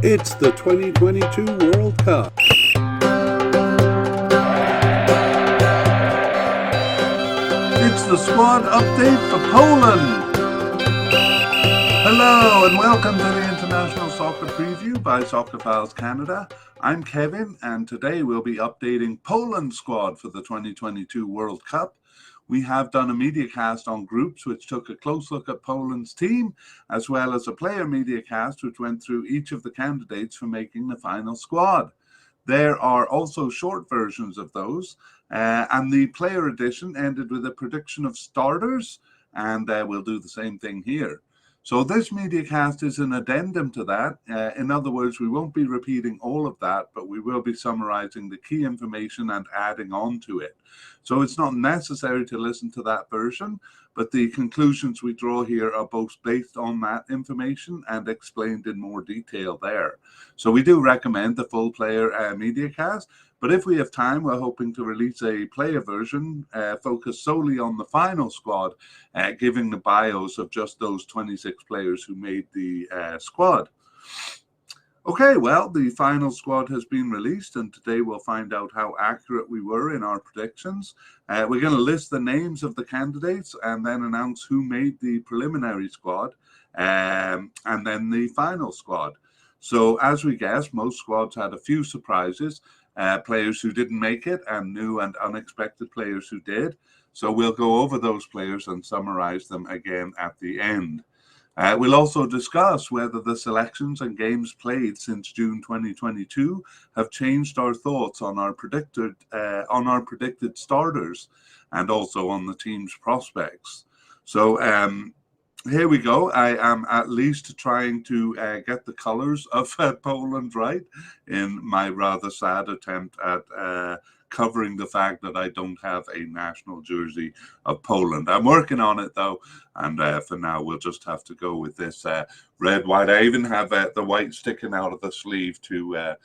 It's the 2022 World Cup. It's the squad update for Poland. Hello and welcome to the International Soccer Preview by Soccerphiles Canada. I'm Kevin and today we'll be updating Poland's squad for the 2022 World Cup. We have done a mediacast on groups which took a close look at Poland's team, as well as a player mediacast which went through each of the candidates for making the final squad. There are also short versions of those, and the player edition ended with a prediction of starters, and we'll do the same thing here. So this mediacast is an addendum to that. In other words, we won't be repeating all of that, but we will be summarizing the key information and adding on to it. So it's not necessary to listen to that version, but the conclusions we draw here are both based on that information and explained in more detail there. So we do recommend the full player mediacast, but if we have time, we're hoping to release a player version focused solely on the final squad, giving the bios of just those 26 players who made the squad. Okay, well, the final squad has been released, and today we'll find out how accurate we were in our predictions. We're going to list the names of the candidates and then announce who made the preliminary squad and then the final squad. So as we guessed, most squads had a few surprises, players who didn't make it and new and unexpected players who did. So we'll go over those players and summarize them again at the end. We'll also discuss whether the selections and games played since June 2022 have changed our thoughts on our predicted starters and also on the team's prospects. So here we go. I am at least trying to get the colors of Poland right in my rather sad attempt at covering the fact that I don't have a national jersey of Poland. I'm working on it though, and for now we'll just have to go with this red white. I even have the white sticking out of the sleeve to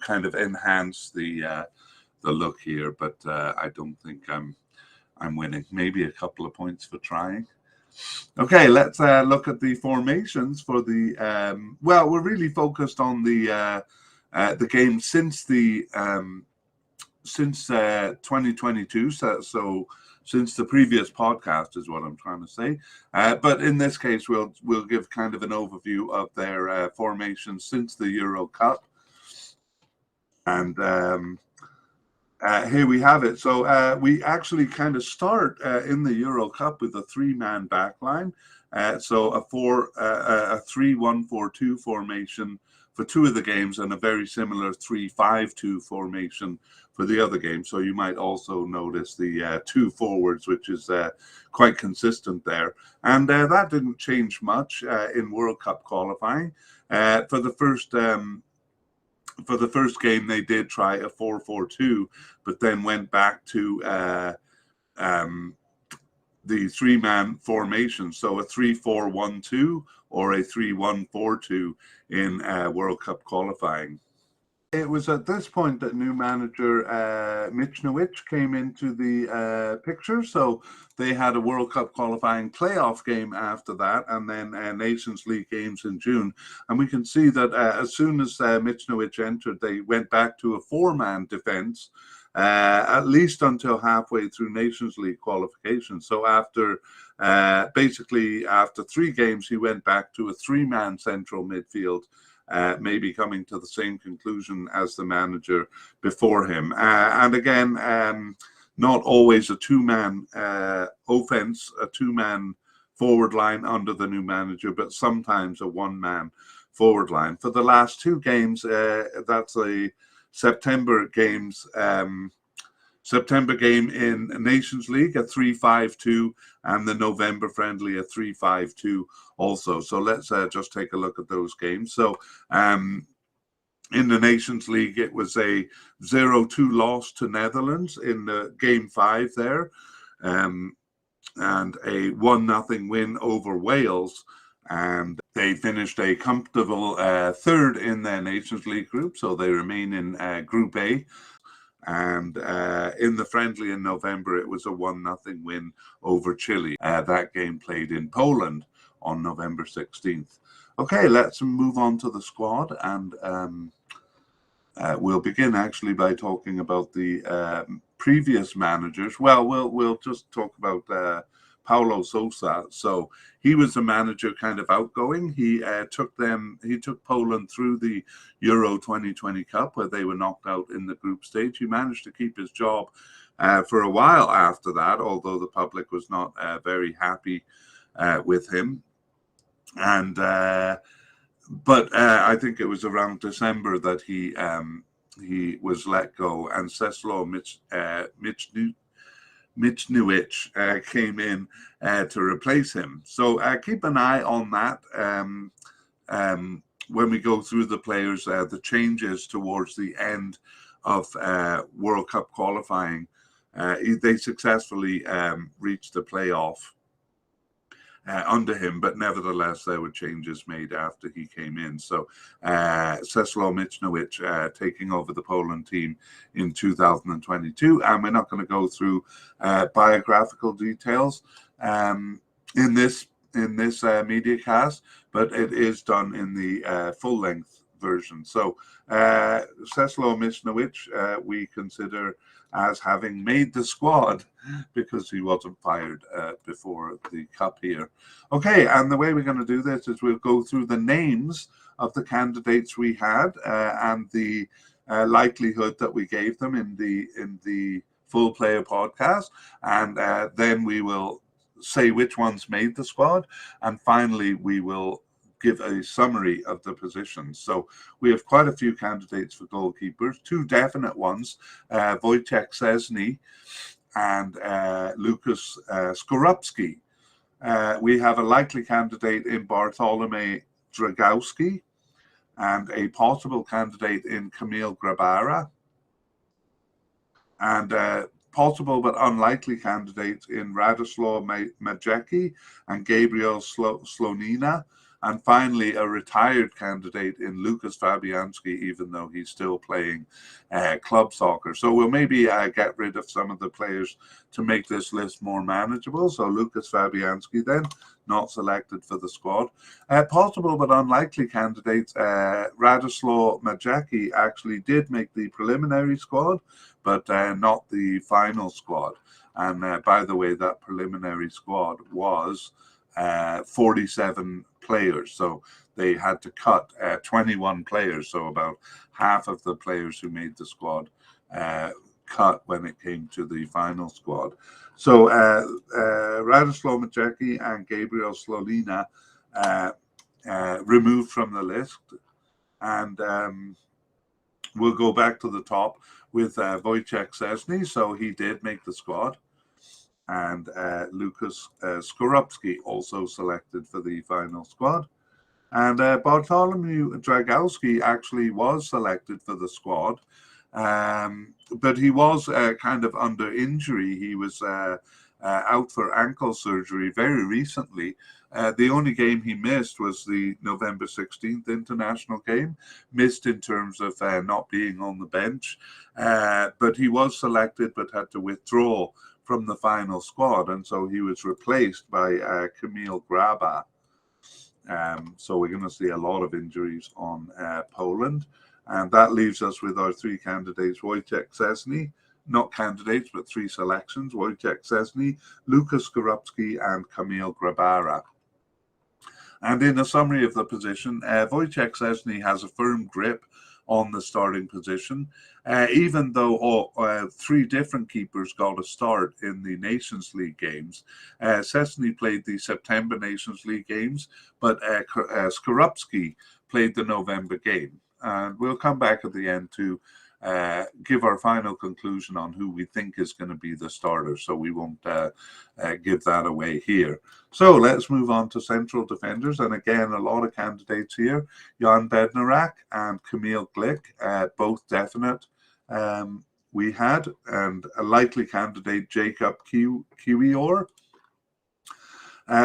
kind of enhance the look here, but I don't think I'm winning. Maybe a couple of points for trying. Okay, let's look at the formations for the. Well, we're really focused on the game since 2022. So since the previous podcast is what I'm trying to say. But in this case, we'll give kind of an overview of their formation since the Euro Cup, and here we have it. So we actually kind of start in the Euro Cup with a three-man backline. So a 3-1-4-2 formation for two of the games and a very similar 3-5-2 formation for the other game. So you might also notice the two forwards, which is quite consistent there. And that didn't change much in World Cup qualifying. For the first game, they did try a 4-4-2, but then went back to the three-man formation, so a 3-4-1-2 or a 3-1-4-2 in World Cup qualifying. It was at this point that new manager Michnowicz came into the picture. So they had a World Cup qualifying playoff game after that, and then Nations League games in June. And we can see that as soon as Michnowicz entered, they went back to a four-man defense, at least until halfway through Nations League qualification. So basically after three games, he went back to a three-man central midfield. Maybe coming to the same conclusion as the manager before him. And again, not always a two-man offense, a two-man forward line under the new manager, but sometimes a one-man forward line. For the last two games, that's a September game in Nations League, a 3-5-2, and the November friendly, a 3-5-2 also. So let's just take a look at those games. So in the Nations League, it was a 0-2 loss to Netherlands in the game 5 there, and a 1-0 win over Wales. And they finished a comfortable third in their Nations League group, so they remain in Group A. And in the friendly in November, it was a 1-0 win over Chile. That game played in Poland on November 16th. Okay, let's move on to the squad, and we'll begin actually by talking about the previous managers. Well, we'll just talk about Paulo Sousa. So he was a manager, kind of outgoing. He took Poland through the Euro 2020 Cup, where they were knocked out in the group stage. He managed to keep his job for a while after that, although the public was not very happy with him. And but I think it was around December that he was let go, and Czesław Michniewicz came in to replace him. So keep an eye on that when we go through the players, the changes towards the end of World Cup qualifying. They successfully reached the playoff under him, but nevertheless there were changes made after he came in. So Czesław Michniewicz taking over the Poland team in 2022, and we're not going to go through biographical details in this mediacast, but it is done in the full-length version. So Czesław Michniewicz we consider as having made the squad because he wasn't fired before the cup here. Okay, and the way we're going to do this is we'll go through the names of the candidates we had and the likelihood that we gave them in the full player podcast, and then we will say which ones made the squad, and finally we will give a summary of the positions. So we have quite a few candidates for goalkeepers, two definite ones, Wojciech Szczesny and Lukas Skorupski. We have a likely candidate in Bartłomiej Dragowski and a possible candidate in Kamil Grabara, and possible but unlikely candidates in Radosław Majecki and Gabriel Slonina. And finally, a retired candidate in Lukas Fabianski, even though he's still playing club soccer. So we'll maybe get rid of some of the players to make this list more manageable. So Lukas Fabianski then, not selected for the squad. Possible but unlikely candidates, Radosław Majecki actually did make the preliminary squad, but not the final squad. And by the way, that preliminary squad was 47 players, so they had to cut 21 players, so about half of the players who made the squad cut when it came to the final squad. So Radosław Majecki and Gabriel Slonina removed from the list, and we'll go back to the top with Wojciech Szczesny, so he did make the squad. And Lukas Skorupski also selected for the final squad. And Bartłomiej Dragowski actually was selected for the squad, but he was kind of under injury. He was out for ankle surgery very recently. The only game he missed was the November 16th international game, missed in terms of not being on the bench. But he was selected but had to withdraw from the final squad, and so he was replaced by Kamil Graba. So we're going to see a lot of injuries on Poland, and that leaves us with our three candidates: Wojciech Szczesny, not candidates but three selections: Wojciech Szczesny, Lukas Skorupski, and Kamil Grabara. And in a summary of the position, Wojciech Szczesny has a firm grip on the starting position, even though three different keepers got a start in the Nations League games. Szczesny played the September Nations League games, but Skorupski played the November game. And we'll come back at the end to give our final conclusion on who we think is going to be the starter, so we won't give that away here. So let's move on to central defenders, and again a lot of candidates here: Jan Bednarek and Kamil Glik, both definite we had, and a likely candidate, Jakub Kiwior.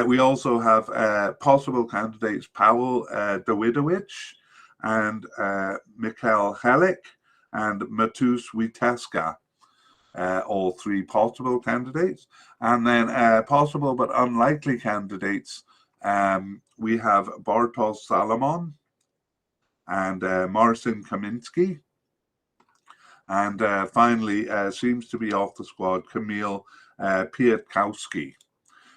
We also have possible candidates, Paweł Dawidowicz and Mikhail Helik and Matus Witeska, all three possible candidates. And then possible but unlikely candidates, We have Bartosz Salomon and Marcin Kamiński. And finally, seems to be off the squad, Kamil Piatkowski.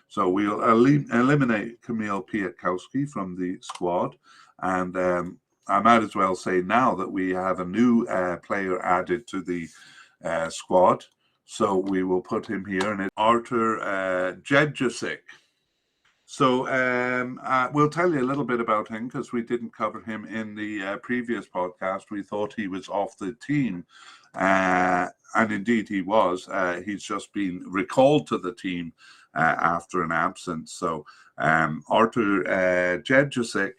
So we'll eliminate Kamil Piatkowski from the squad. And I might as well say now that we have a new player added to the squad. So we will put him here, and it's Artur Jedrzejczyk. So we'll tell you a little bit about him because we didn't cover him in the previous podcast. We thought he was off the team, and indeed he was. He's just been recalled to the team after an absence. So Artur Jedrzejczyk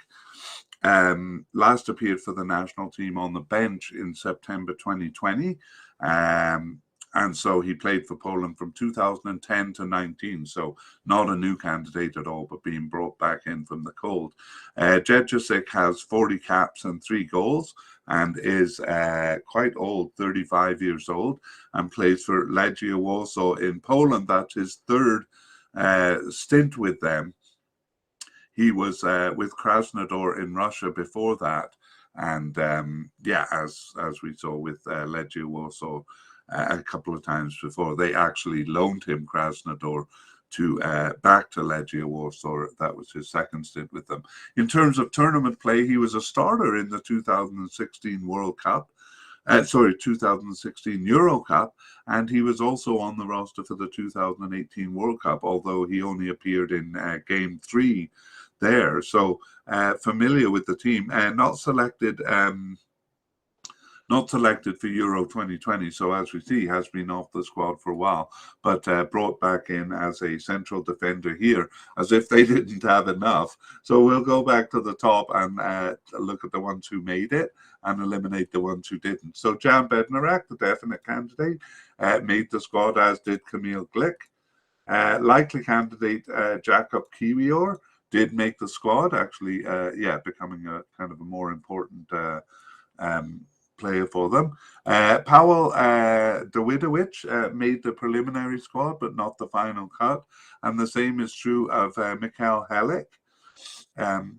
last appeared for the national team on the bench in September 2020. And so he played for Poland from 2010 to 19. So not a new candidate at all, but being brought back in from the cold. Jedrzejczyk has 40 caps and 3 goals and is quite old, 35 years old, and plays for Legia Warsaw in Poland. That's his third stint with them. He was with Krasnodar in Russia before that. And as we saw with Legia Warsaw, a couple of times before, they actually loaned him Krasnodar to back to Legia Warsaw. That was his second stint with them. In terms of tournament play, he was a starter in the 2016 World Cup. 2016 Euro Cup, and he was also on the roster for the 2018 World Cup, although he only appeared in Game 3 there. So familiar with the team, and not selected for Euro 2020. So as we see, has been off the squad for a while, but brought back in as a central defender here, as if they didn't have enough. So we'll go back to the top and look at the ones who made it and eliminate the ones who didn't. So Jan Bednarek, the definite candidate, made the squad, as did Kamil Glik. Likely candidate Jakub Kiwior did make the squad, actually, becoming a kind of a more important player for them. Paweł Dawidowicz made the preliminary squad, but not the final cut. And the same is true of Michał Helik,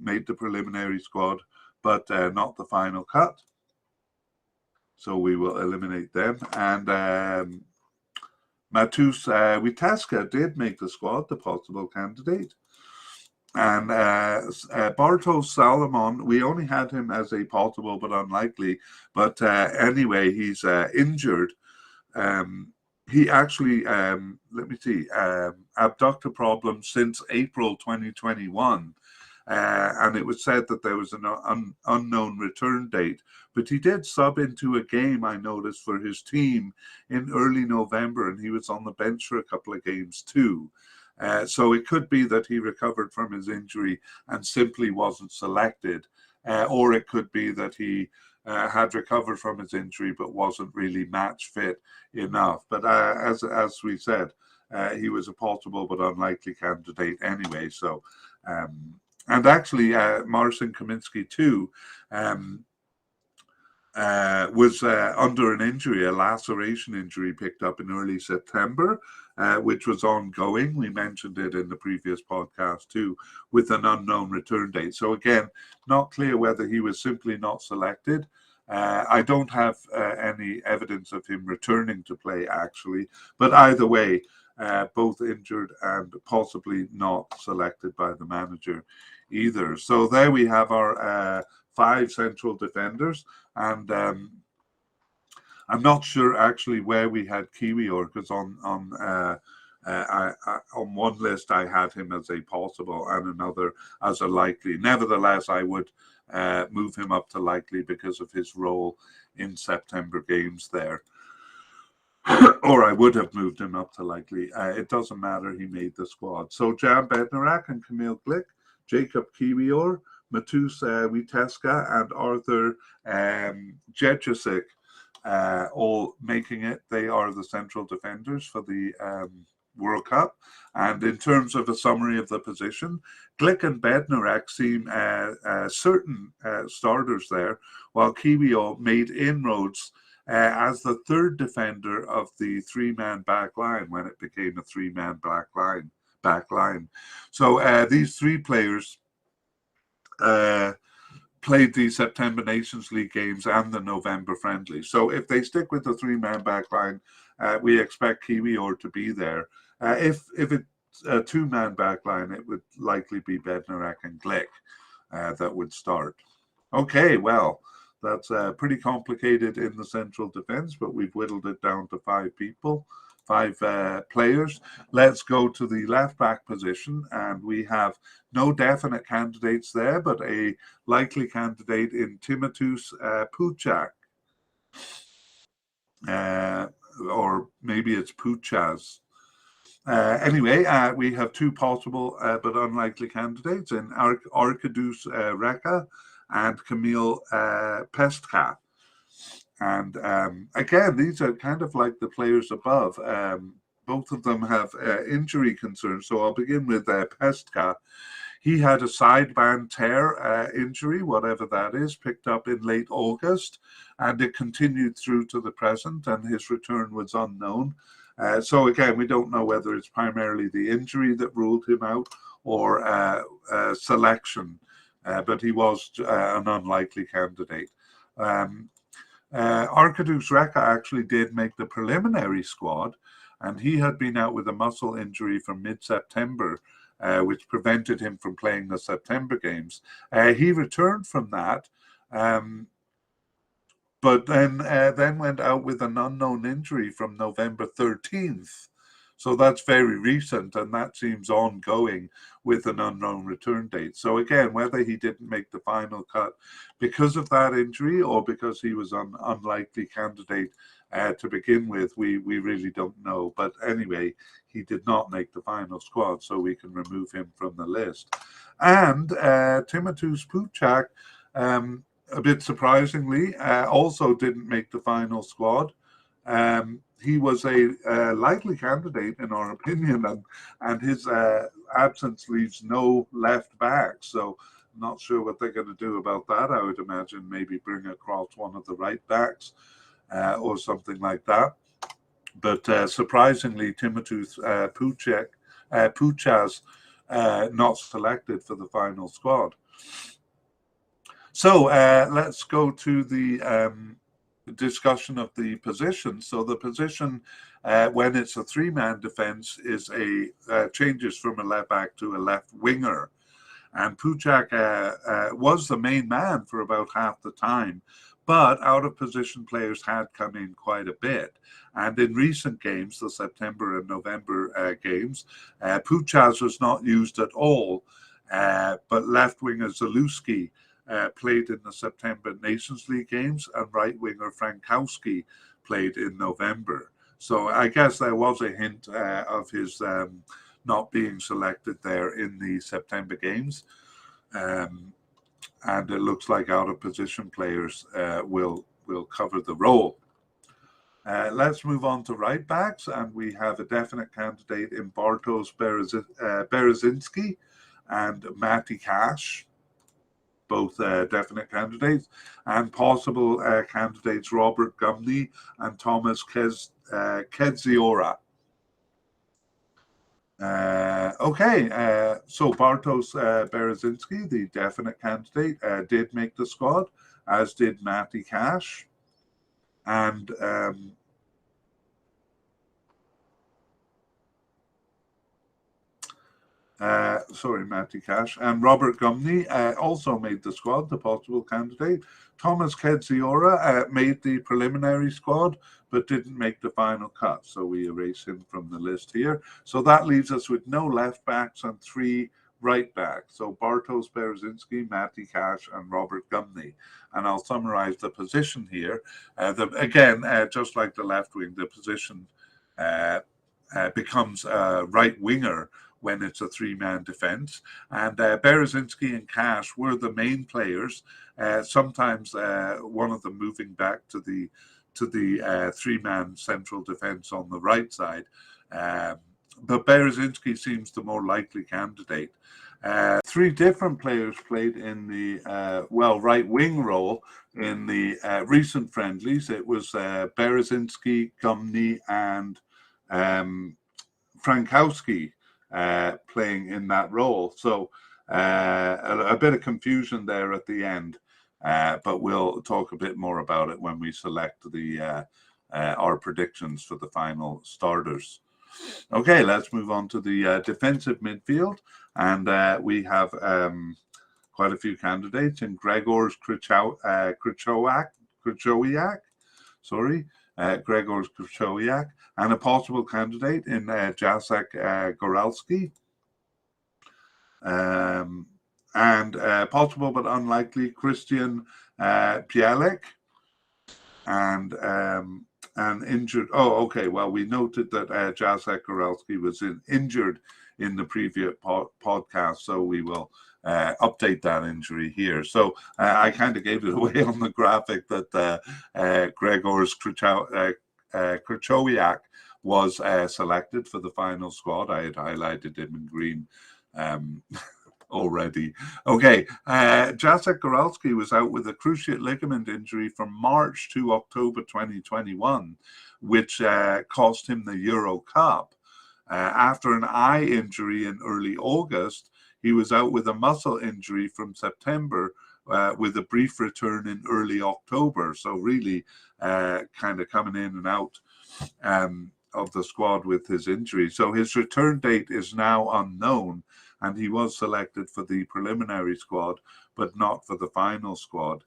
made the preliminary squad, but not the final cut. So we will eliminate them. And Matus Witeska did make the squad, the possible candidate. And Bartosz Salomon, we only had him as a possible but unlikely. But anyway, he's injured. He actually, abductor problems since April 2021. And it was said that there was an unknown return date. But he did sub into a game, I noticed, for his team in early November, and he was on the bench for a couple of games too. So it could be that he recovered from his injury and simply wasn't selected, or it could be that he had recovered from his injury but wasn't really match fit enough. But as we said, he was a possible but unlikely candidate anyway. So, and actually, Marcin Kamiński too was under an injury, a laceration injury picked up in early September, which was ongoing. We mentioned it in the previous podcast too, with an unknown return date. So again, not clear whether he was simply not selected. I don't have any evidence of him returning to play actually, but either way, both injured and possibly not selected by the manager either. So there we have our 5 central defenders, and I'm not sure actually where we had Kiwior, because on one list I had him as a possible and another as a likely. Nevertheless, I would move him up to likely because of his role in September games there. Or I would have moved him up to likely. It doesn't matter, he made the squad. So Jan Bednarek and Kamil Glik, Jakub Kiwior, Matus Witeska and Artur Jedrzejczyk all making it. They are the central defenders for the World Cup. And in terms of a summary of the position, Glik and Bednarek seem certain starters there, while Kiwior made inroads as the third defender of the 3-man back line when it became a 3-man back line back line. So these three players played the September Nations League games and the November friendly. So if they stick with the three-man back line, we expect Kiwior to be there. If it's a two-man back line, it would likely be Bednarek and Glick that would start. Okay, well, that's pretty complicated in the central defense, but we've whittled it down to five players. Let's go to the left back position, and we have no definite candidates there, but a likely candidate in Timotheus Puchak. Or maybe it's Puchas. Anyway, we have two possible but unlikely candidates in Arkadiusz Reka and Kamil Pestka. And again, these are kind of like the players above. Both of them have injury concerns. So I'll begin with Pestka. He had a sideband tear injury, whatever that is, picked up in late August, and it continued through to the present, and his return was unknown. So again, we don't know whether it's primarily the injury that ruled him out or selection, but he was an unlikely candidate. Arkadiusz Reka actually did make the preliminary squad, and he had been out with a muscle injury from mid-September, which prevented him from playing the September games. He returned from that, but then went out with an unknown injury from November 13th. So that's very recent, and that seems ongoing with an unknown return date. So again, whether he didn't make the final cut because of that injury or because he was an unlikely candidate to begin with, we really don't know. But anyway, he did not make the final squad, so we can remove him from the list. And Timotheus Puchak, a bit surprisingly, also didn't make the final squad. He was a likely candidate, in our opinion, and his absence leaves no left back. So I'm not sure what they're going to do about that. I would imagine maybe bring across one of the right backs or something like that. But surprisingly, Timotheus Puchas not selected for the final squad. So let's go to the discussion of the position. So the position, when it's a three-man defense, is changes from a left back to a left winger. And Puchak was the main man for about half the time, but out of position players had come in quite a bit. And in recent games, the September and November games, Puchas was not used at all, but left winger Zalewski played in the September Nations League games, and right winger Frankowski played in November. So I guess there was a hint of his not being selected there in the September games. And it looks like out of position players will cover the role. Let's move on to right backs, and we have a definite candidate in Bartosz Berezinski and Matty Cash. Both definite candidates, and possible candidates Robert Gumney and Thomas Kedziora. So Bartosz Berezinski, the definite candidate, did make the squad, as did Matty Cash. And Matty Cash. And Robert Gumney also made the squad, the possible candidate. Thomas Kedziora made the preliminary squad, but didn't make the final cut. So we erase him from the list here. So that leaves us with no left backs and three right backs. So Bartosz Berezinski, Matty Cash, and Robert Gumney. And I'll summarize the position here. Again, just like the left wing, the position becomes a right winger when it's a three-man defense. And Berezinski and Cash were the main players, sometimes one of them moving back to the three-man central defense on the right side. But Berezinski seems the more likely candidate. Three different players played in the right wing role in the recent friendlies. It was Berezinski, Gumney, and Frankowski playing in that role. So a bit of confusion there at the end, but we'll talk a bit more about it when we select our predictions for the final starters. Okay, let's move on to the defensive midfield, and we have quite a few candidates in Gregors Krychowiak, Gregors Krychowiak, and a possible candidate in Jacek Goralski, and possible but unlikely Christian Bialik, and injured. Oh, okay. Well, we noted that Jacek Goralski was injured in the previous podcast, so we will update that injury here. So I kind of gave it away on the graphic that Gregors Krychowiak was selected for the final squad. I had highlighted him in green already. Okay, Jacek Goralski was out with a cruciate ligament injury from March to October 2021, which cost him the Euro Cup. After an eye injury in early August, he was out with a muscle injury from September, with a brief return in early October. So really kind of coming in and out of the squad with his injury. So his return date is now unknown, and he was selected for the preliminary squad, but not for the final squad.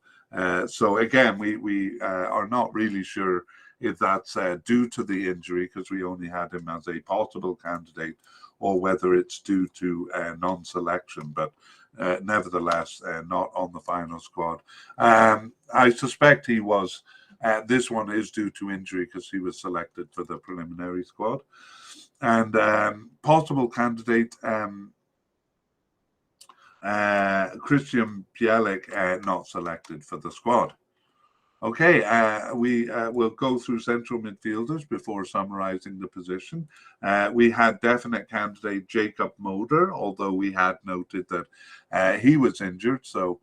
So again, we are not really sure if that's due to the injury, because we only had him as a possible candidate, or whether it's due to non-selection, but nevertheless not on the final squad. I suspect he was, this one is due to injury, because he was selected for the preliminary squad. And possible candidate, Christian Bialik, not selected for the squad. Okay, we will go through central midfielders before summarizing the position. We had definite candidate Jacob Moder, although we had noted that he was injured, so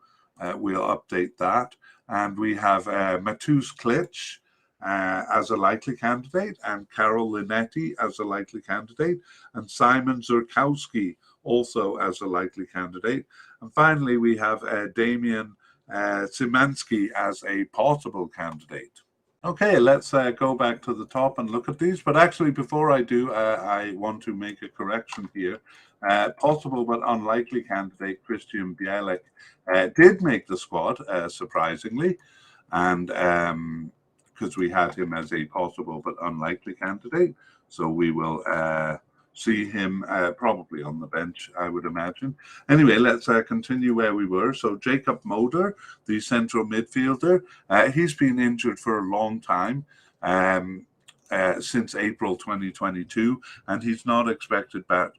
we'll update that. And we have Matus Klitsch as a likely candidate, and Karol Linetti as a likely candidate, and Simon Zurkowski also as a likely candidate. And finally, we have Damian Szymanski as a possible candidate. Okay, let's go back to the top and look at these. But actually, before I do, I want to make a correction here. Possible but unlikely candidate Christian Bialik did make the squad, surprisingly, and because we had him as a possible but unlikely candidate. So we will see him probably on the bench, I would imagine. Anyway, let's continue where we were. So Jacob Moder, the central midfielder, he's been injured for a long time, since April 2022, and he's not expected back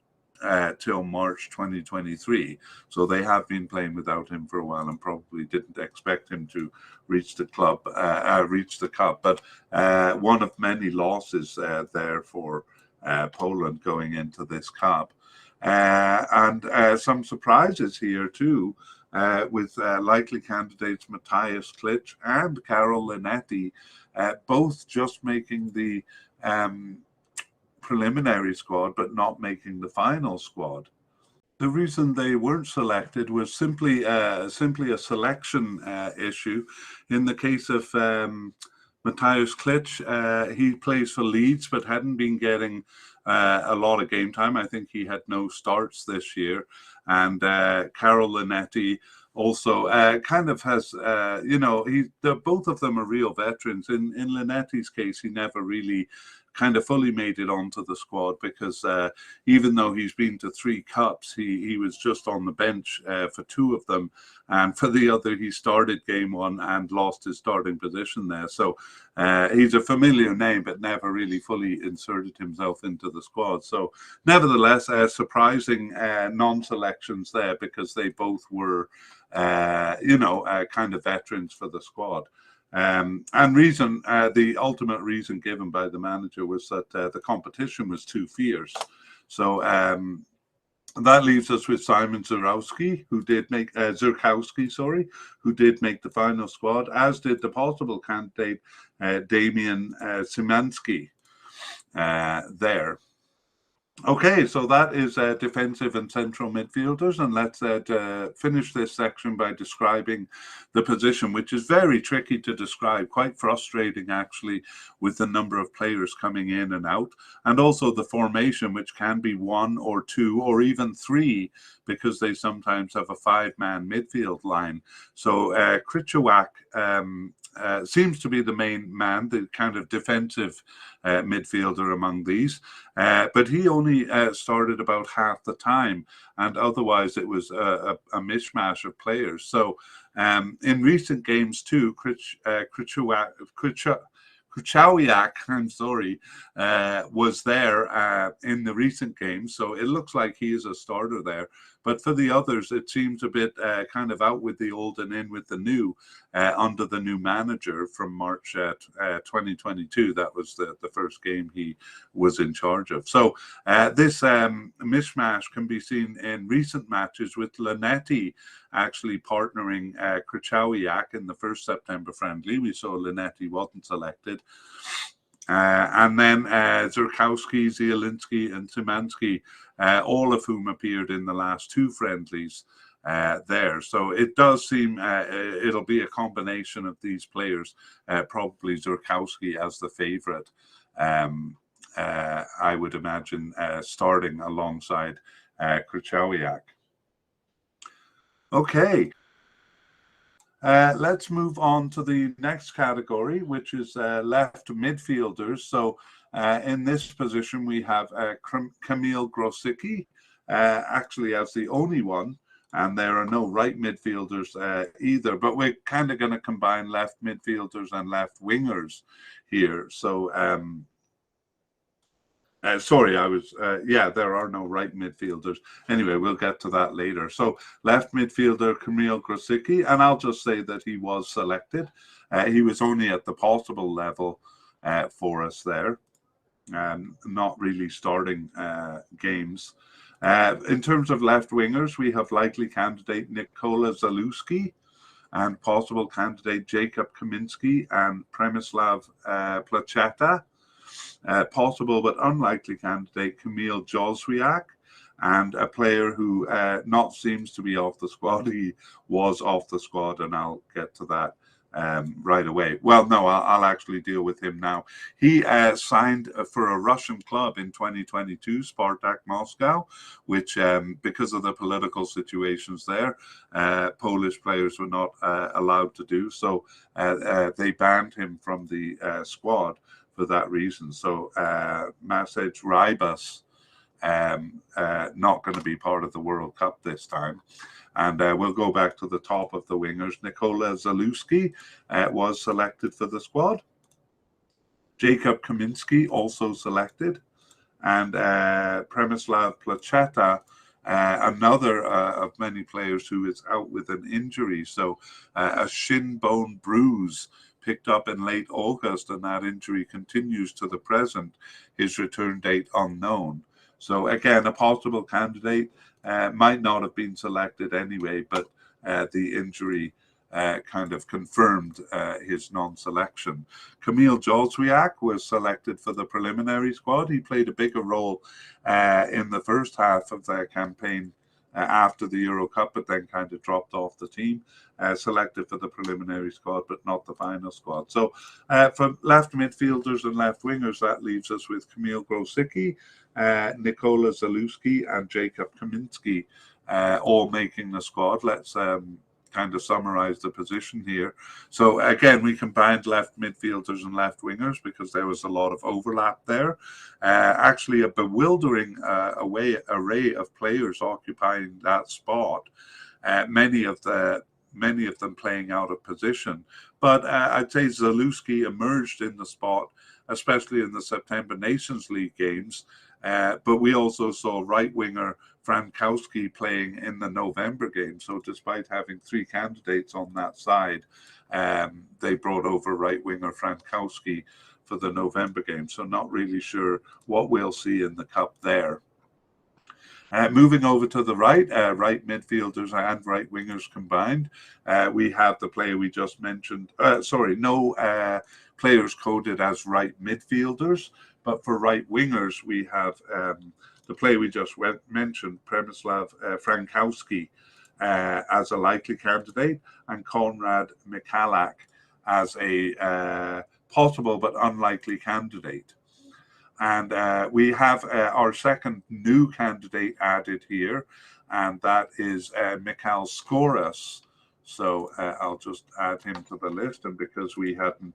till March 2023. So they have been playing without him for a while, and probably didn't expect him to reach the cup. But one of many losses there for Poland going into this cup, and some surprises here too, with likely candidates Matthias Klitsch and Karol Linetti, both just making the preliminary squad but not making the final squad. The reason they weren't selected was simply a selection issue. In the case of Matthias Klitsch, he plays for Leeds but hadn't been getting a lot of game time. I think he had no starts this year. And Karol Linetti also kind of has, both of them are real veterans. In Linetti's case, he never really kind of fully made it onto the squad, because even though he's been to 3 cups, he was just on the bench for 2 of them, and for the other he started game 1 and lost his starting position there. So he's a familiar name, but never really fully inserted himself into the squad. So nevertheless, surprising non-selections there, because they both were kind of veterans for the squad. And the ultimate reason given by the manager was that the competition was too fierce. So that leaves us with Simon Zurkowski, who did make who did make the final squad, as did the possible candidate Damian Szymanski there. Okay, so that is defensive and central midfielders, and let's finish this section by describing the position, which is very tricky to describe, quite frustrating actually, with the number of players coming in and out, and also the formation, which can be one or two or even three, because they sometimes have a five-man midfield line. So Krichawak seems to be the main man, the kind of defensive midfielder among these. But he only started about half the time, and otherwise it was a mishmash of players. So in recent games too, Krychowiak, I'm sorry, was there in the recent games. So it looks like he is a starter there. But for the others, it seems a bit kind of out with the old and in with the new under the new manager from March 2022. That was the first game he was in charge of. So this mishmash can be seen in recent matches with Linetti actually partnering Krychowiak in the first September friendly. We saw Linetti wasn't selected. And then Zurkowski, Zielinski, and Szymanski, all of whom appeared in the last two friendlies there. So it does seem it'll be a combination of these players, probably Zurkowski as the favourite. I would imagine starting alongside Krychowiak. Okay. Let's move on to the next category, which is left midfielders. So in this position, we have Kamil Grosicki, actually as the only one, and there are no right midfielders either, but we're kind of going to combine left midfielders and left wingers here. So sorry, there are no right midfielders. Anyway, we'll get to that later. So left midfielder Kamil Grosicki, and I'll just say that he was selected. He was only at the possible level for us there, not really starting games. In terms of left wingers, we have likely candidate Nikola Zalewski and possible candidate Jacob Kaminski and Przemysław Placheta. Possible but unlikely candidate Kamil Jozwiak, and a player who not seems to be off the squad. He was off the squad, and I'll get to that right away. Well, no, I'll actually deal with him now. He signed for a Russian club in 2022, Spartak Moscow, which, because of the political situations there, Polish players were not allowed to do. So they banned him from the squad for that reason. So Maciej Rybus not going to be part of the World Cup this time. And we'll go back to the top of the wingers. Nikola Zalewski was selected for the squad. Jacob Kaminski also selected. And Przemysław Placheta, another of many players who is out with an injury. So a shin bone bruise picked up in late August, and that injury continues to the present, his return date unknown. So again, a possible candidate, might not have been selected anyway, but the injury kind of confirmed his non-selection. Kamil Jozwiak was selected for the preliminary squad. He played a bigger role in the first half of their campaign after the Euro Cup, but then kind of dropped off the team, selected for the preliminary squad, but not the final squad. So for left midfielders and left wingers, that leaves us with Kamil Grosicki, Nikola Zalewski, and Jacob Kaminski all making the squad. Let's kind of summarize the position here. So again, we combined left midfielders and left wingers because there was a lot of overlap there. Actually, a bewildering array of players occupying that spot. Many of them playing out of position. But I'd say Zalewski emerged in the spot, especially in the September Nations League games. But we also saw right winger Frankowski playing in the November game. So despite having three candidates on that side, they brought over right winger Frankowski for the November game. So not really sure what we'll see in the Cup there. Moving over to the right, right midfielders and right wingers combined, we have the player we just mentioned. No players coded as right midfielders, but for right wingers, we have the player we just mentioned, Przemysław Frankowski, as a likely candidate, and Konrad Michalak as a possible but unlikely candidate. And we have our second new candidate added here, and that is Michal Skoras. So I'll just add him to the list, and because we hadn't,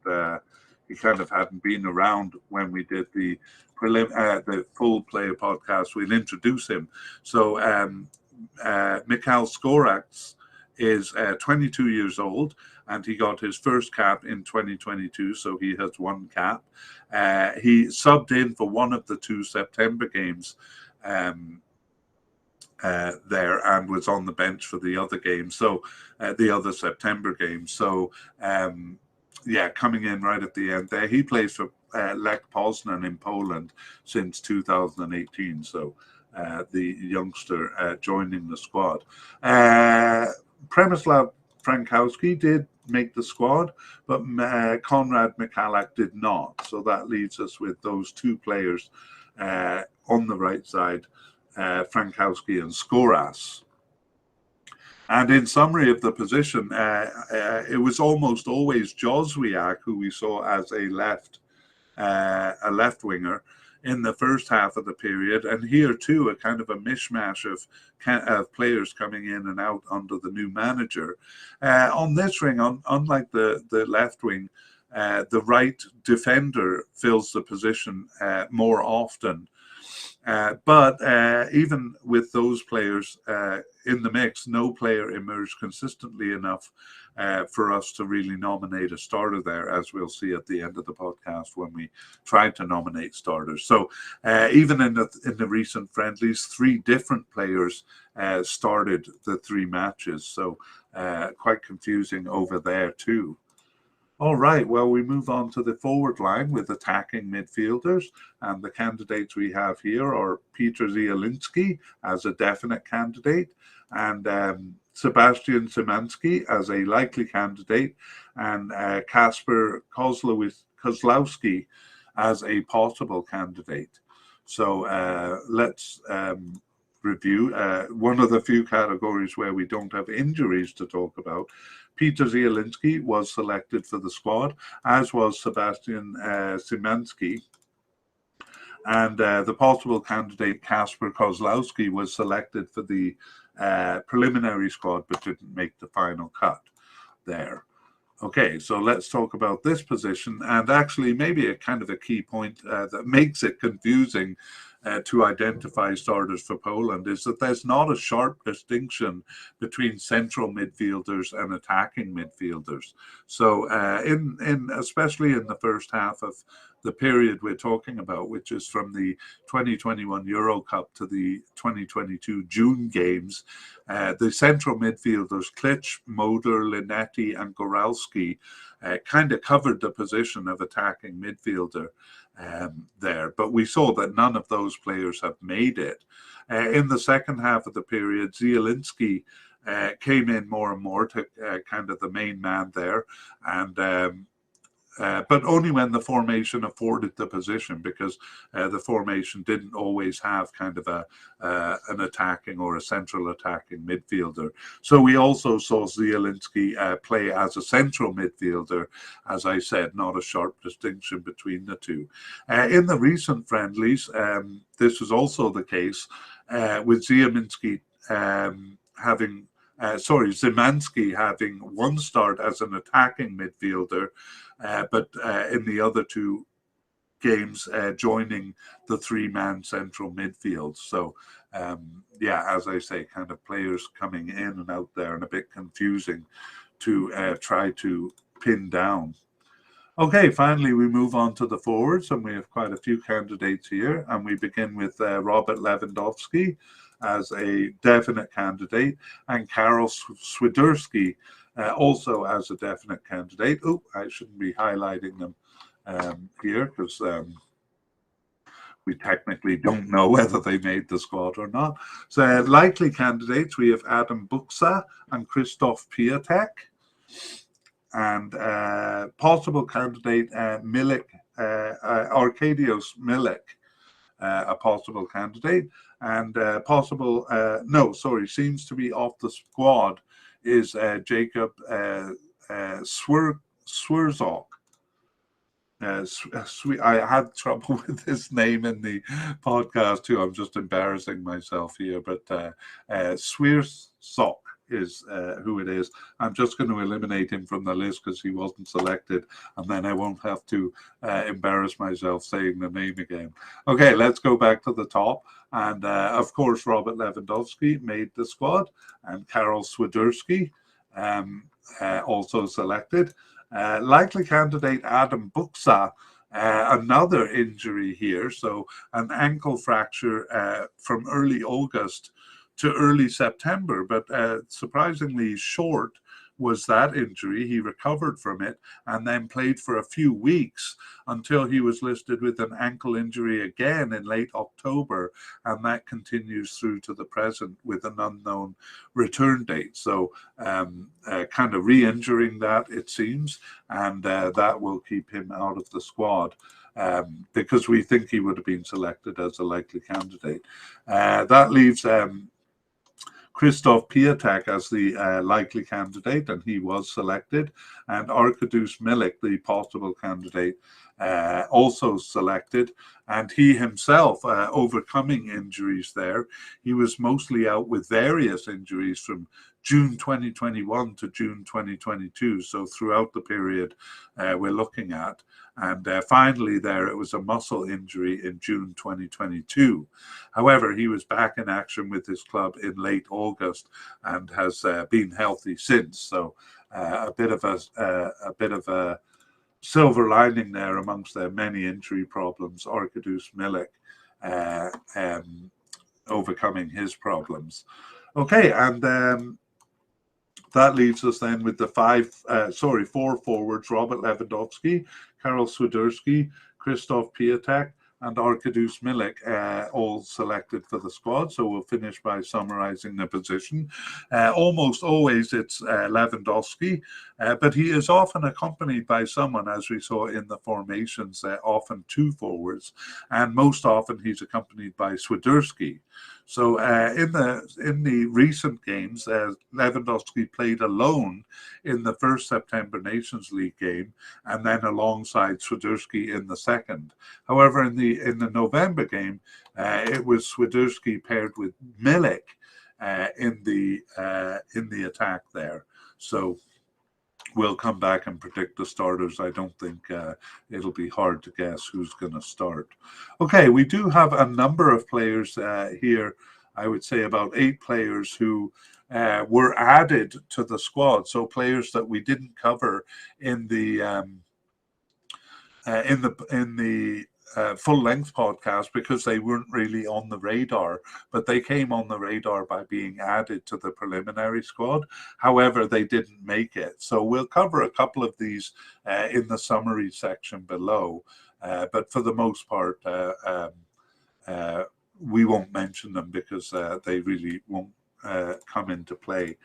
he kind of hadn't been around when we did the full player podcast, we'll introduce him. So Michal Skoras is 22 years old, and he got his first cap in 2022, so he has one cap. He subbed in for one of the two September games there, and was on the bench for the other game, so the other September game. So coming in right at the end there. He plays for Lech Poznan in Poland since 2018, so the youngster joining the squad. Przemysław Frankowski did make the squad, but Konrad Michalak did not. So that leaves us with those two players on the right side, Frankowski and Skoras. And in summary of the position, it was almost always Jozwiak who we saw as a left winger in the first half of the period, and here too a kind of a mishmash of players coming in and out under the new manager. On this wing, unlike the left wing, the right defender fills the position more often. But even with those players in the mix, no player emerged consistently enough for us to really nominate a starter there, as we'll see at the end of the podcast when we try to nominate starters. So even in the recent friendlies, 3 different players started the 3 matches. So quite confusing over there too. All right, well, we move on to the forward line with attacking midfielders, and the candidates we have here are Peter Zielinski as a definite candidate, and Sebastian Szymanski as a likely candidate, and Kasper Kozlowski as a possible candidate. So let's review one of the few categories where we don't have injuries to talk about. Peter Zielinski was selected for the squad, as was Sebastian Szymanski. And the possible candidate, Kasper Kozlowski, was selected for the preliminary squad, but didn't make the final cut there. Okay, so let's talk about this position, and actually maybe a kind of a key point that makes it confusing to identify starters for Poland is that there's not a sharp distinction between central midfielders and attacking midfielders. So especially in the first half of the period we're talking about, which is from the 2021 Euro Cup to the 2022 June games, the central midfielders, Klich, Moder, Linetti, and Goralski, kind of covered the position of attacking midfielder there. But we saw that none of those players have made it. In the second half of the period, Zielinski came in more and more to kind of the main man there, and but only when the formation afforded the position, because the formation didn't always have kind of an attacking or a central attacking midfielder. So we also saw Zielinski play as a central midfielder, as I said, not a sharp distinction between the two. In the recent friendlies, this was also the case with Szymanski having one start as an attacking midfielder, but in the other 2 games joining the 3-man central midfield. So as I say, kind of players coming in and out there, and a bit confusing to try to pin down. Okay, finally we move on to the forwards, and we have quite a few candidates here, and we begin with Robert Lewandowski as a definite candidate, and Karol Swiderski also as a definite candidate. Oh, I shouldn't be highlighting them here, because we technically don't know whether they made the squad or not. So likely candidates, we have Adam Buksa and Krzysztof Piatek, and possible candidate Arkadiusz Milik a possible candidate. And seems to be off the squad is Jacob Swerzok. I had trouble with his name in the podcast too. I'm just embarrassing myself here, but Swerzok is who it is. I'm just going to eliminate him from the list because he wasn't selected, and then I won't have to embarrass myself saying the name again. Okay, let's go back to the top. And of course, Robert Lewandowski made the squad, and Karol Swiderski also selected. Likely candidate Adam Buksa, another injury here. So an ankle fracture from early August to early September, but surprisingly short was that injury. He recovered from it and then played for a few weeks until he was listed with an ankle injury again in late October, and that continues through to the present with an unknown return date. So kind of re-injuring that, it seems, and that will keep him out of the squad. Because we think he would have been selected as a likely candidate. That leaves Krzysztof Piatek as the likely candidate, and he was selected, and Arkadiusz Milik, the possible candidate, also selected, and he himself overcoming injuries there. He was mostly out with various injuries from June 2021 to June 2022, so throughout the period we're looking at. And finally there, it was a muscle injury in June 2022. However, he was back in action with his club in late August and has been healthy since. So a bit of a silver lining there amongst their many injury problems. Arkadiusz Milik overcoming his problems. Okay, and that leaves us then with the four forwards: Robert Lewandowski, Karol Swiderski, Krzysztof Piatek, and Arkadiusz Milik, all selected for the squad. So we'll finish by summarizing the position. Almost always it's Lewandowski, but he is often accompanied by someone, as we saw in the formations, often two forwards, and most often he's accompanied by Swiderski. So in the recent games, Lewandowski played alone in the first September Nations League game, and then alongside Swiderski in the second. However, in the November game, it was Swiderski paired with Milik in the attack there. So we'll come back and predict the starters. I don't think it'll be hard to guess who's going to start. Okay, we do have a number of players here. I would say about 8 players who were added to the squad. So players that we didn't cover in the full-length podcast because they weren't really on the radar, but they came on the radar by being added to the preliminary squad. However, they didn't make it. So we'll cover a couple of these in the summary section below, but for the most part, we won't mention them because they really won't come into play.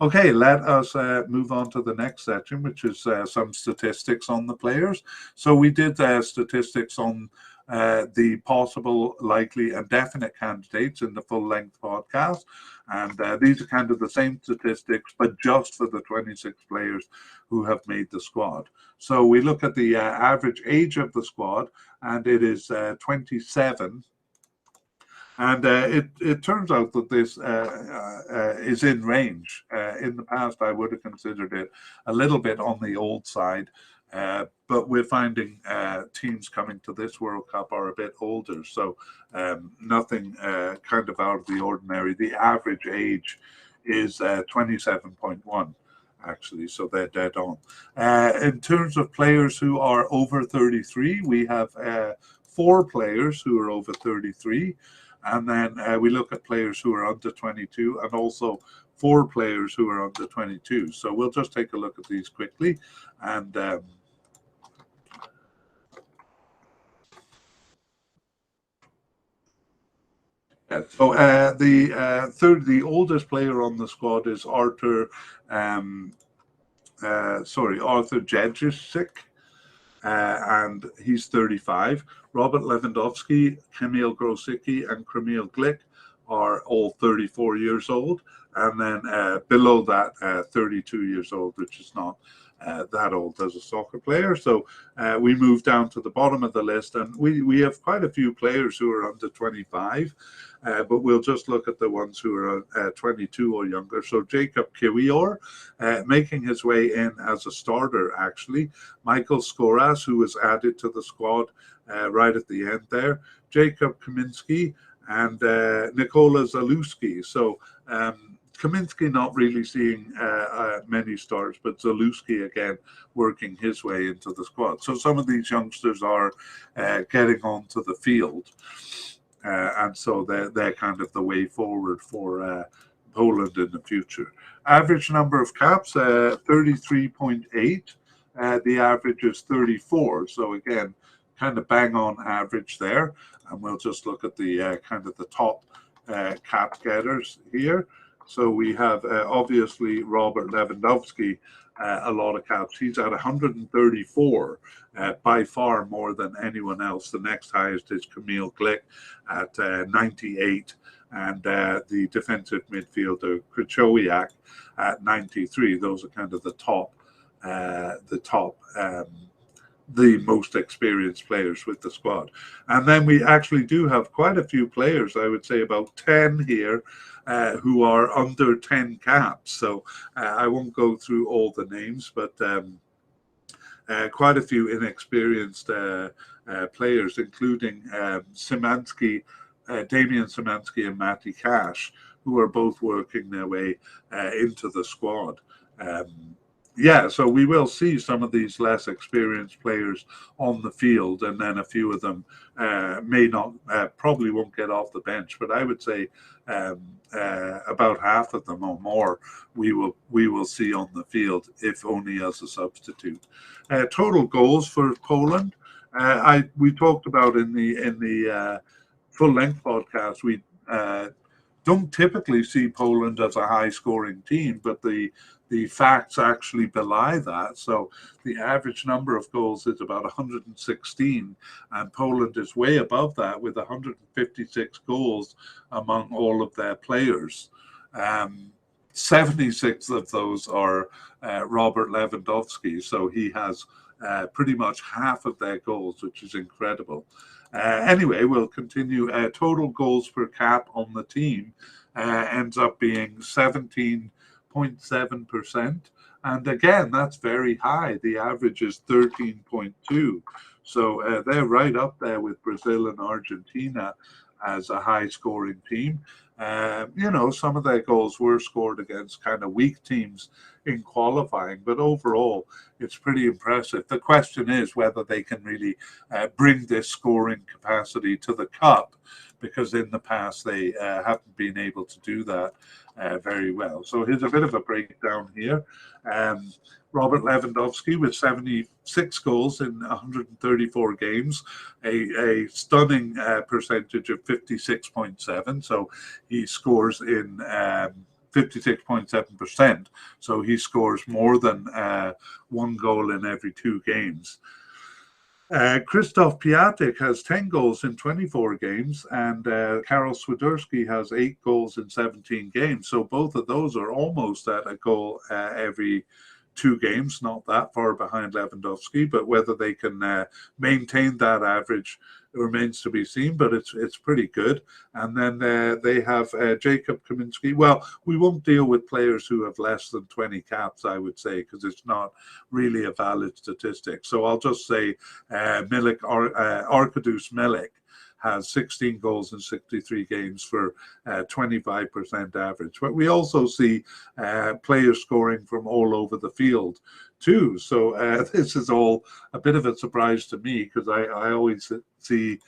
Okay, let us move on to the next section, which is some statistics on the players. So we did statistics on the possible, likely, and definite candidates in the full-length podcast. And these are kind of the same statistics, but just for the 26 players who have made the squad. So we look at the average age of the squad, and it is 27. And it turns out that this is in range. In the past, I would have considered it a little bit on the old side, but we're finding teams coming to this World Cup are a bit older, so nothing kind of out of the ordinary. The average age is 27.1. Actually, so they're dead on. In terms of players who are over 33, we have 4 players who are over 33. And then we look at players who are under 22 and also 4 players who are under 22. So we'll just take a look at these quickly. And so the oldest player on the squad is Arthur Jedrzejczyk. and he's 35. Robert Lewandowski, Kamil Grosicki, and Kamil Glick are all 34 years old. And then below that, 32 years old, which is not that old as a soccer player. So we move down to the bottom of the list, and we have quite a few players who are under 25. But we'll just look at the ones who are 22 or younger. So Jacob Kiwior, making his way in as a starter, actually. Michael Skoras, who was added to the squad right at the end there. Jacob Kaminski and Nikola Zalewski. So Kaminski not really seeing many starts, but Zalewski again working his way into the squad. So some of these youngsters are getting onto the field. And so they're kind of the way forward for Poland in the future. Average number of caps, 33.8. The average is 34. So again, kind of bang on average there. And we'll just look at the kind of the top cap getters here. So we have obviously Robert Lewandowski, a lot of caps. He's at 134, by far more than anyone else. The next highest is Kamil Glick at 98, and the defensive midfielder Krychowiak at 93. Those are kind of the top, the most experienced players with the squad. And then we actually do have quite a few players, I would say about 10 here, who are under 10 caps. So I won't go through all the names, but quite a few inexperienced players, including Szymanski, Damian Szymanski and Matty Cash, who are both working their way into the squad. So we will see some of these less experienced players on the field, and then a few of them may not, probably won't get off the bench. But I would say about half of them or more we will see on the field, if only as a substitute. Total goals for Poland, we talked about in the full length podcast. We don't typically see Poland as a high scoring team, but the facts actually belie that. So the average number of goals is about 116, and Poland is way above that with 156 goals among all of their players. 76 of those are Robert Lewandowski, so he has pretty much half of their goals, which is incredible. Anyway, we'll continue. Total goals per cap on the team ends up being 17.7%. And again, that's very high. The average is 13.2. So they're right up there with Brazil and Argentina as a high scoring team. Some of their goals were scored against kind of weak teams in qualifying, but overall, it's pretty impressive. The question is whether they can really bring this scoring capacity to the cup, because in the past they haven't been able to do that very well. So here's a bit of a breakdown here. Robert Lewandowski with 76 goals in 134 games, a stunning percentage of 56.7. So he scores in 56.7%. So he scores more than one goal in every 2 games. Krzysztof Piatek has 10 goals in 24 games, and Karol Swiderski has 8 goals in 17 games. So both of those are almost at a goal every 2 games, not that far behind Lewandowski, but whether they can maintain that average remains to be seen, but it's pretty good. And then they have Jacob Kaminski. Well, we won't deal with players who have less than 20 caps, I would say, because it's not really a valid statistic. So I'll just say Arkadiusz Milik has 16 goals in 63 games for 25% average. But we also see players scoring from all over the field too. So this is all a bit of a surprise to me, because I always see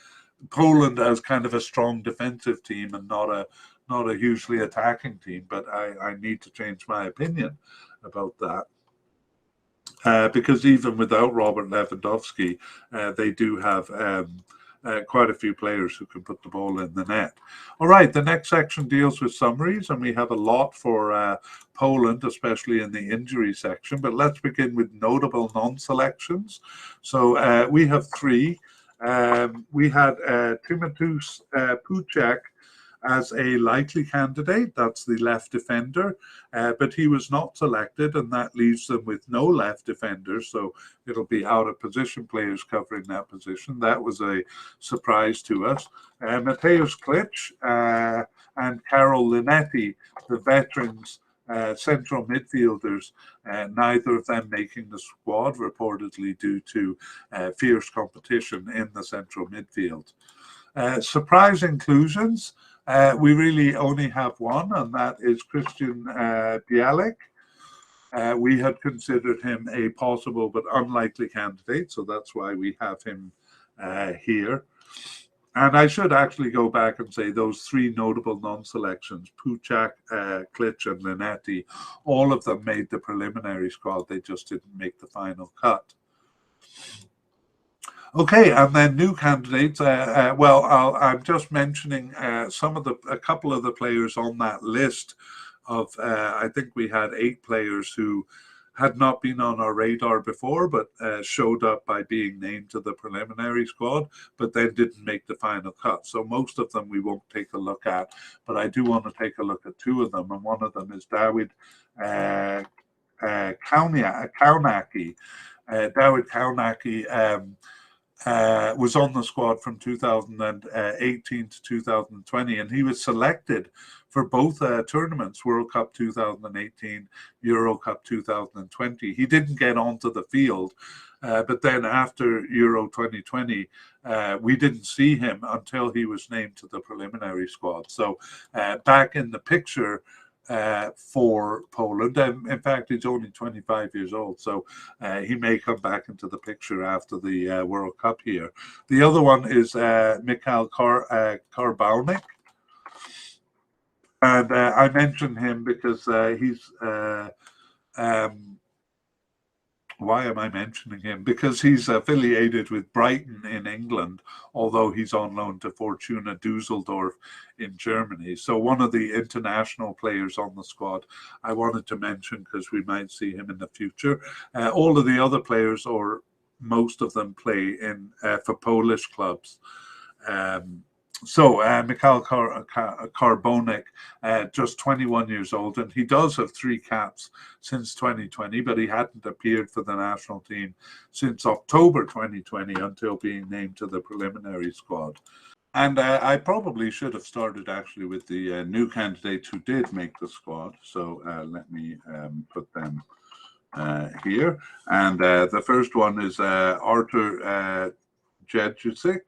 Poland as kind of a strong defensive team and not a hugely attacking team. But I need to change my opinion about that. Because even without Robert Lewandowski, they do have quite a few players who can put the ball in the net. All right, the next section deals with summaries, and we have a lot for Poland, especially in the injury section. But let's begin with notable non-selections. So we have three. We had Timotheus Puchek as a likely candidate. That's the left defender, but he was not selected, and that leaves them with no left defenders. So it'll be out of position players covering that position. That was a surprise to us. Mateusz Klich and Karol Linetti, the veterans, central midfielders, neither of them making the squad, reportedly due to fierce competition in the central midfield. Surprise inclusions. We really only have one, and that is Christian Bialik. We had considered him a possible but unlikely candidate, so that's why we have him here. And I should actually go back and say those three notable non-selections, Puchak, Klich, and Linetti, all of them made the preliminary squad. They just didn't make the final cut. Okay, and then new candidates. I'm just mentioning a couple of the players on that list of. I think we had 8 players who had not been on our radar before, but showed up by being named to the preliminary squad, but then didn't make the final cut. So most of them we won't take a look at, but I do want to take a look at 2 of them, and one of them is Dawid Kaunaki. Dawid Kaunaki. Was on the squad from 2018 to 2020, and he was selected for both tournaments, World Cup 2018, Euro Cup 2020. He didn't get onto the field, but then after Euro 2020, we didn't see him until he was named to the preliminary squad. So back in the picture for Poland. In fact, he's only 25 years old, so he may come back into the picture after the World Cup here. The other one is Mikhail Karbaunik. And I mentioned him because he's... why am I mentioning him? Because he's affiliated with Brighton in England, although he's on loan to Fortuna Dusseldorf in Germany. So one of the international players on the squad I wanted to mention because we might see him in the future. All of the other players, or most of them, play in for Polish clubs. So Mikhail Karbaunik, just 21 years old, and he does have 3 caps since 2020, but he hadn't appeared for the national team since October 2020 until being named to the preliminary squad. And I probably should have started actually with the new candidates who did make the squad. So let me put them here. And the first one is Artur Jedrzejczyk.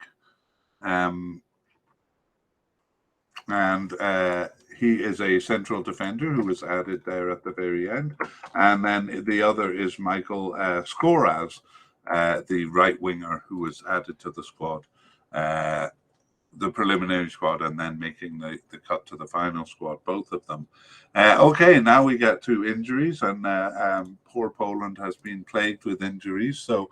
And he is a central defender who was added there at the very end. And then the other is Michael Skoras, the right winger who was added to the squad, the preliminary squad, and then making the cut to the final squad, both of them. Okay, now we get to injuries, and poor Poland has been plagued with injuries. So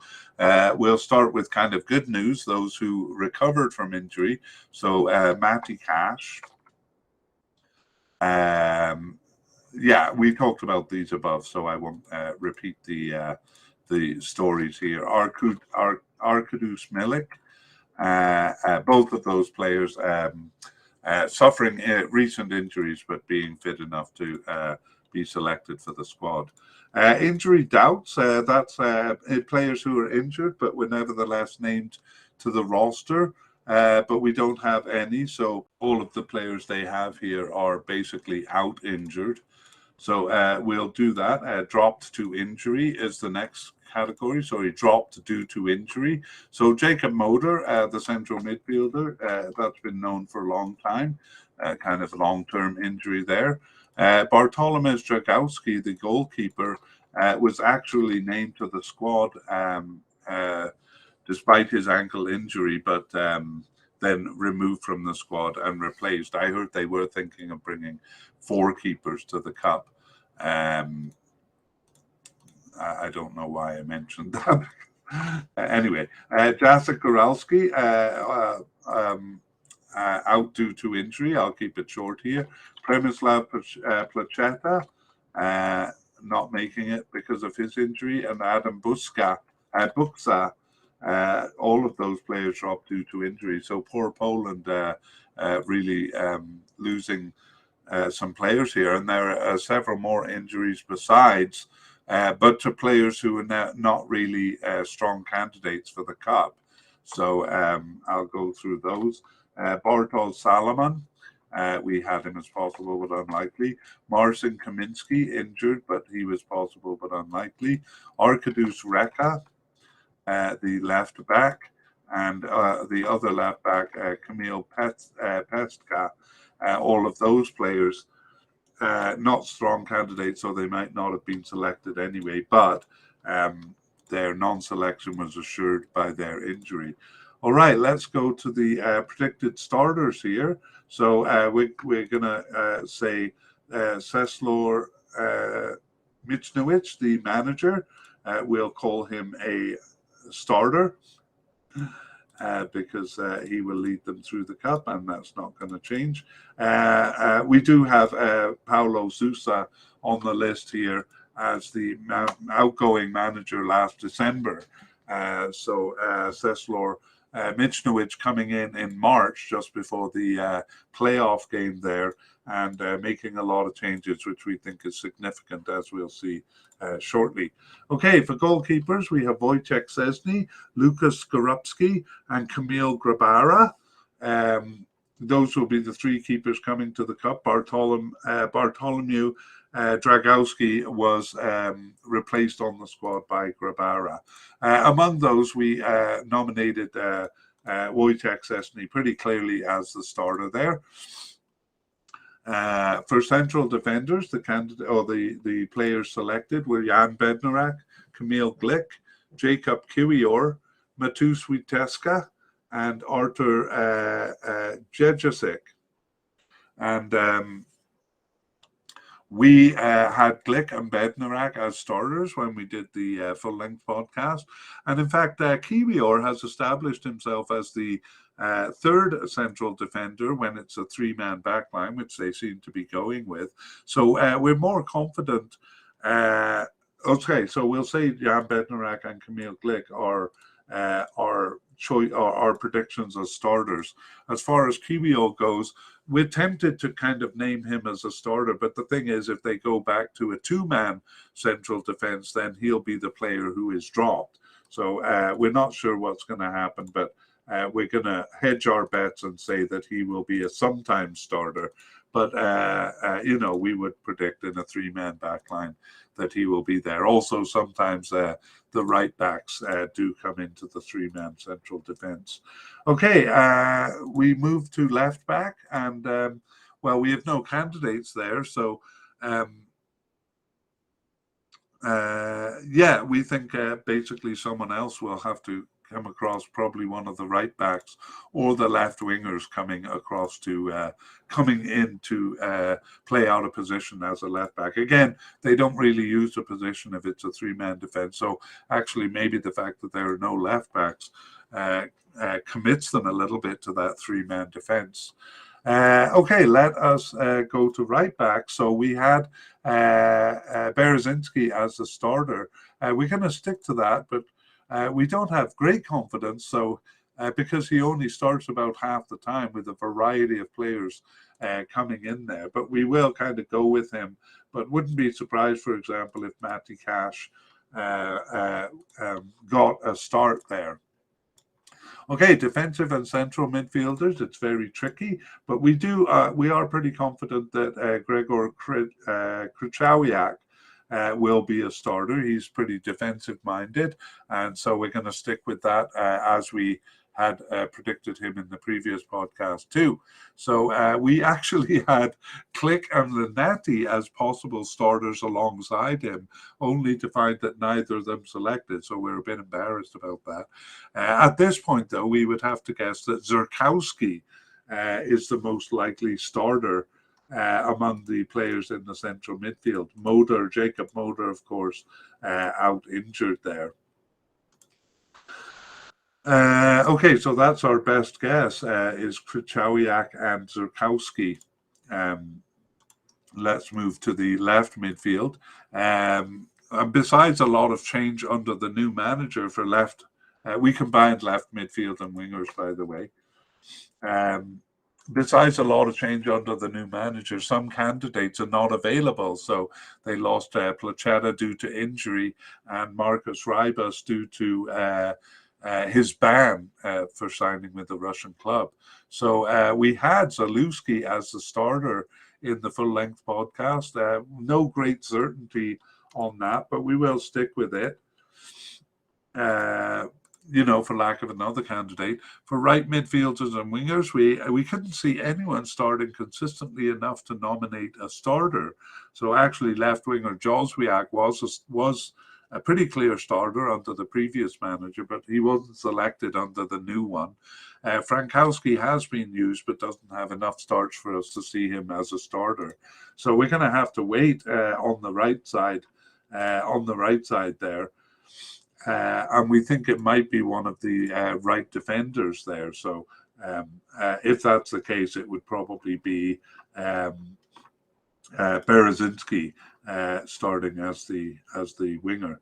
we'll start with kind of good news, those who recovered from injury. So Matty Cash. Yeah, we talked about these above, so I won't repeat the stories here. Arkadiusz Milik. Both of those players suffering recent injuries, but being fit enough to be selected for the squad. Injury doubts, that's players who are injured, but were nevertheless named to the roster, but we don't have any. So all of the players they have here are basically out injured. So we'll do that. Dropped to injury is the next category. So he dropped due to injury. So Jacob Moder, the central midfielder, that's been known for a long time, kind of long-term injury there. Bartolomew Dragowski, the goalkeeper, was actually named to the squad despite his ankle injury, but then removed from the squad and replaced. I heard they were thinking of bringing 4 keepers to the cup. I don't know why I mentioned that. Anyway, Jacek Goralski out due to injury. I'll keep it short here. Przemysław Placheta not making it because of his injury, and Adam Buksa, all of those players dropped due to injury. So poor Poland really losing some players here, and there are several more injuries besides, but to players who are not really strong candidates for the cup. So I'll go through those. Bartol Salomon, we had him as possible but unlikely. Marcin Kamiński injured, but he was possible but unlikely. Arkadiusz Reka, the left back, and the other left back, Kamil Pestka. All of those players not strong candidates, so they might not have been selected anyway, but their non-selection was assured by their injury. All right, let's go to the predicted starters here. So we're going to say Czesław Michniewicz, the manager. We'll call him a starter because he will lead them through the cup, and that's not going to change. We do have Paulo Sousa on the list here as the outgoing manager last December. So Czesław Michniewicz coming in March, just before the playoff game there, and making a lot of changes, which we think is significant, as we'll see shortly. Okay, for goalkeepers, we have Wojciech Szczesny, Lukas Skorupski, and Kamil Grabara. Those will be the three keepers coming to the cup. Bartolomew Dragowski was replaced on the squad by Grabara. Among those, we nominated Wojciech Szczesny pretty clearly as the starter there. For central defenders, the players selected were Jan Bednarek, Kamil Glik, Jakub Kiwior, Matus Witeska, and Artur Jejasic. And we had Glik and Bednarek as starters when we did the full-length podcast. And in fact, Kiwior has established himself as the third central defender when it's a three-man backline, which they seem to be going with. So we're more confident. Okay, so we'll say Jan Bednarek and Kamil Glik are our predictions as starters. As far as Kiwior goes, we're tempted to kind of name him as a starter, but the thing is, if they go back to a two-man central defense, then he'll be the player who is dropped. So we're not sure what's going to happen, but we're going to hedge our bets and say that he will be a sometime starter. But, we would predict in a three-man backline that he will be there. Also, sometimes the right backs do come into the three-man central defense. Okay, we move to left back, and, we have no candidates there. So, we think basically someone else will have to come across, probably one of the right backs or the left wingers coming in to play out a position as a left back. Again, they don't really use the position if it's a three-man defense. So actually, maybe the fact that there are no left backs commits them a little bit to that three-man defense. Okay, let us go to right back. So we had Berezinski as the starter. We're going to stick to that, but we don't have great confidence, so because he only starts about half the time with a variety of players coming in there. But we will kind of go with him. But wouldn't be surprised, for example, if Matty Cash got a start there. Okay, defensive and central midfielders, it's very tricky, but we are pretty confident that Gregor Krychowiak will be a starter. He's pretty defensive-minded, and so we're going to stick with that as we had predicted him in the previous podcast too. So we actually had Klich and Lunati as possible starters alongside him, only to find that neither of them selected. So we're a bit embarrassed about that. At this point, though, we would have to guess that Zurkowski is the most likely starter among the players in the central midfield. Jacob Moder, of course, out injured there. Okay, so that's our best guess, is Krychowiak and Zurkowski. Let's move to the left midfield. And besides a lot of change under the new manager for left, we combined left midfield and wingers, by the way. Um, Besides a lot of change under the new manager, some candidates are not available. So they lost Placheta due to injury and Marcus Rybas due to his ban for signing with the Russian club. So we had Zalewski as the starter in the full length podcast. No great certainty on that, but we will stick with it. For lack of another candidate. For right midfielders and wingers, we couldn't see anyone starting consistently enough to nominate a starter. So actually, left winger Jozwiak was a pretty clear starter under the previous manager, but he wasn't selected under the new one. Frankowski has been used, but doesn't have enough starts for us to see him as a starter. So we're going to have to wait on the right side there. And we think it might be one of the right defenders there. So if that's the case, it would probably be Berezinski starting as the winger.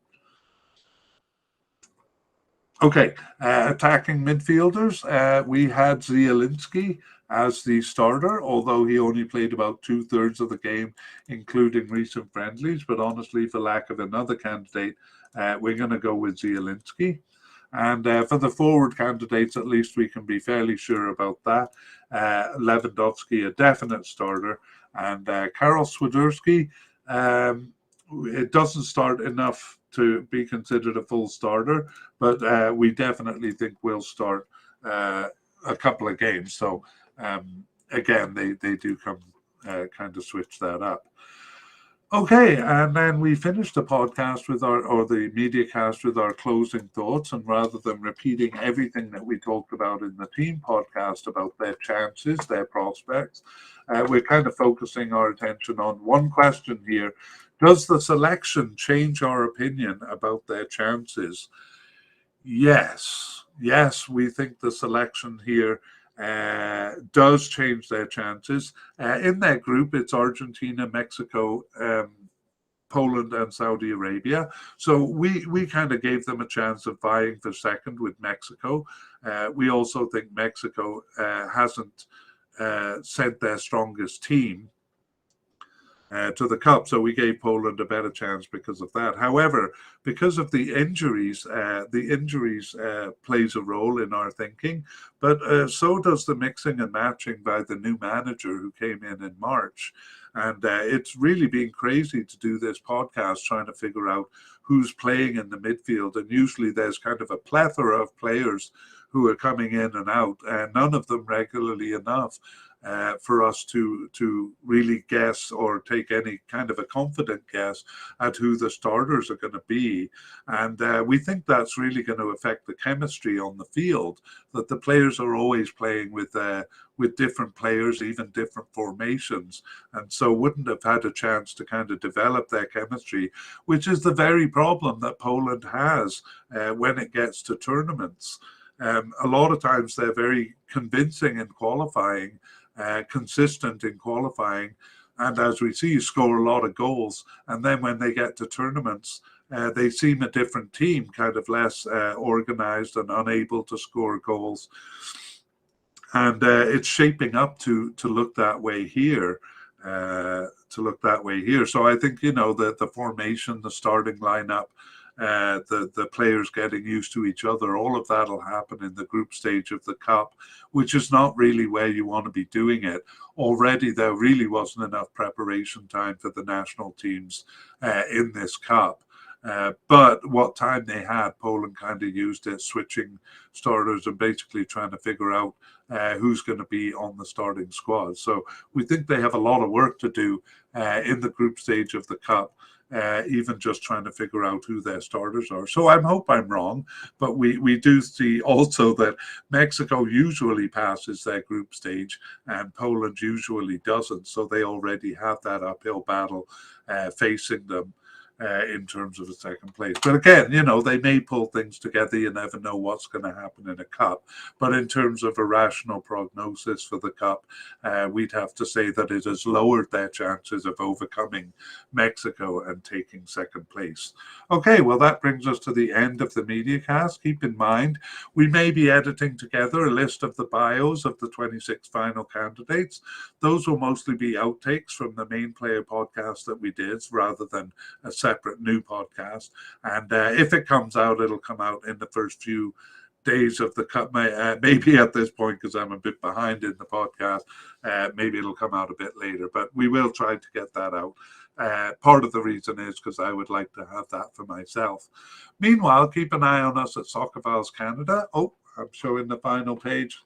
Okay, attacking midfielders. We had Zielinski as the starter, although he only played about 2/3 of the game, including recent friendlies. But honestly, for lack of another candidate, we're going to go with Zielinski. And for the forward candidates, at least we can be fairly sure about that. Lewandowski, a definite starter, and Karol Swiderski, it doesn't start enough to be considered a full starter, but we definitely think we'll start a couple of games. So again, they do come kind of switch that up. Okay, and then we finished the podcast the mediacast with our closing thoughts. And rather than repeating everything that we talked about in the team podcast about their chances, their prospects, we're kind of focusing our attention on one question here. Does the selection change our opinion about their chances? Yes, we think the selection here does change their chances. In their group, it's Argentina, Mexico, Poland, and Saudi Arabia. So we kind of gave them a chance of vying for second with Mexico. We also think Mexico hasn't sent their strongest team to the cup, so we gave Poland a better chance because of that. However, because of the injuries plays a role in our thinking, but so does the mixing and matching by the new manager who came in March. And it's really been crazy to do this podcast trying to figure out who's playing in the midfield. And usually there's kind of a plethora of players who are coming in and out, and none of them regularly enough for us to really guess or take any kind of a confident guess at who the starters are going to be. And we think that's really going to affect the chemistry on the field, that the players are always playing with different players, even different formations, and so wouldn't have had a chance to kind of develop their chemistry, which is the very problem that Poland has when it gets to tournaments. A lot of times they're very convincing in qualifying, consistent in qualifying, and as we see, score a lot of goals. And then when they get to tournaments, they seem a different team, kind of less organized and unable to score goals. And it's shaping up to look that way here. So I think the formation, the starting lineup, the players getting used to each other, all of that will happen in the group stage of the cup, which is not really where you want to be doing it. Already there really wasn't enough preparation time for the national teams in this cup. But what time they had, Poland kind of used it, switching starters and basically trying to figure out who's going to be on the starting squad. So we think they have a lot of work to do in the group stage of the cup. Even just trying to figure out who their starters are. So I hope I'm wrong, but we do see also that Mexico usually passes their group stage and Poland usually doesn't. So they already have that uphill battle facing them. in terms of a second place. But again, they may pull things together. You never know what's going to happen in a cup. But in terms of a rational prognosis for the cup, we'd have to say that it has lowered their chances of overcoming Mexico and taking second place. Okay, well, that brings us to the end of the mediacast. Keep in mind, we may be editing together a list of the bios of the 26 final candidates. Those will mostly be outtakes from the main player podcast that we did rather than a separate new podcast. And if it comes out, it'll come out in the first few days of the cup, maybe at this point, because I'm a bit behind in the podcast, maybe it'll come out a bit later, but we will try to get that out. Part of the reason is because I would like to have that for myself. Meanwhile, keep an eye on us at Soccerphiles Canada. Oh, I'm showing the final page.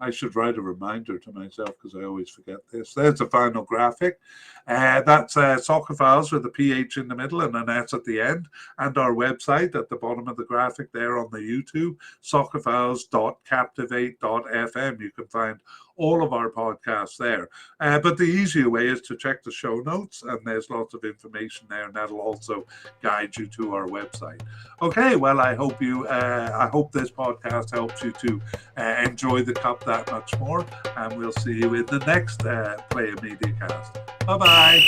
I should write a reminder to myself because I always forget this. There's the final graphic. That's Soccerphiles with a PH in the middle and an S at the end. And our website at the bottom of the graphic there on the YouTube, soccerphiles.captivate.fm. You can find all of our podcasts there. But the easier way is to check the show notes, and there's lots of information there, and that'll also guide you to our website. Okay, well, I hope this podcast helps you to enjoy the cup that much more, and we'll see you in the next Player Mediacast. Bye-bye.